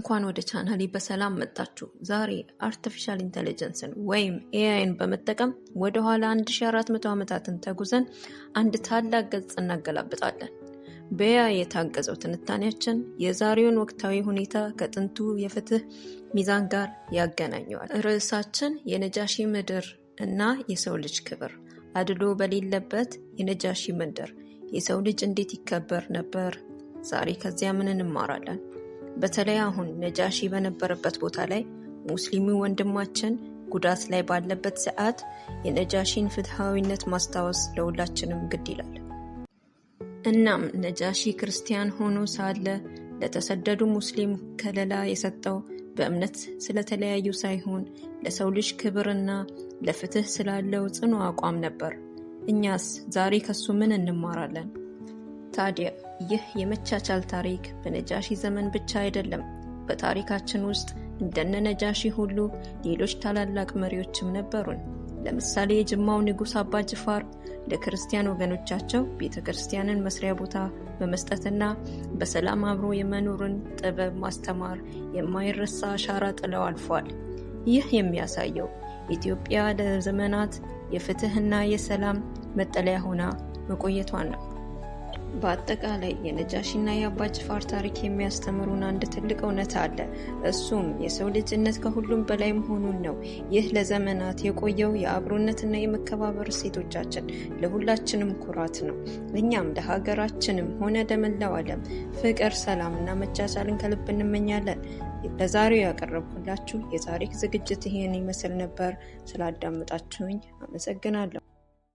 እንኳን ወደ ቻናሌ በሰላም መጣችሁ። ዛሬ አርቲፊሻል ኢንተለጀንስን ወይም ኤአይን በመጠቀም ወደ ኋላ 1400 ዓመታትን ተጉዘን አንድ ታላቅ ገጽ እናገላብጣለን። በኤአይ የታገዘው ትንታኔያችን የዛሬውን ወቅታዊ ሁኔታ ከጥንቱ የፍትህ ሚዛን ጋር ያገናኘዋል። ርዕሳችን የነጃሺ ምድር እና የሰው ልጅ ክብር። አድሎ በሌለበት የነጃሺ ምድር የሰው ልጅ እንዴት ይከበር ነበር? ዛሬ ከዚያ ምን እንማራለን? በተለይ አሁን ነጃሺ በነበረበት ቦታ ላይ ሙስሊሙ ወንድማችን ጉዳት ላይ ባለበት ሰዓት የነጃሺን ፍትሃዊነት ማስታወስ ለሁላችንም ግድ ይላል። እናም ነጃሺ ክርስቲያን ሆኖ ሳለ ለተሰደዱ ሙስሊም ከለላ የሰጠው በእምነት ስለተለያዩ ሳይሆን ለሰው ልጅ ክብርና ለፍትህ ስላለው ጽኑ አቋም ነበር። እኛስ ዛሬ ከሱ ምን እንማራለን? ታዲያ ይህ የመቻቻል ታሪክ በነጃሺ ዘመን ብቻ አይደለም። በታሪካችን ውስጥ እንደነ ነጃሺ ሁሉ ሌሎች ታላላቅ መሪዎችም ነበሩን። ለምሳሌ የጅማው ንጉስ አባ ጅፋር ለክርስቲያን ወገኖቻቸው ቤተክርስቲያንን መስሪያ ቦታ በመስጠትና በሰላም አብሮ የመኖርን ጥበብ ማስተማር የማይረሳ አሻራ ጥለው አልፏል። ይህ የሚያሳየው ኢትዮጵያ ለዘመናት የፍትህና የሰላም መጠለያ ሆና መቆየቷን ነው። በአጠቃላይ የነጃሺና የአባ ጅፋር ታሪክ የሚያስተምሩን አንድ ትልቅ እውነት አለ። እሱም የሰው ልጅነት ከሁሉም በላይ መሆኑን ነው። ይህ ለዘመናት የቆየው የአብሮነትና የመከባበር እሴቶቻችን ለሁላችንም ኩራት ነው። እኛም ለሀገራችንም ሆነ ለመላው ዓለም ፍቅር፣ ሰላምና መቻቻልን ከልብ እንመኛለን። ለዛሬው ያቀረብኩላችሁ የታሪክ ዝግጅት ይሄን ይመስል ነበር። ስላዳመጣችሁኝ አመሰግናለሁ።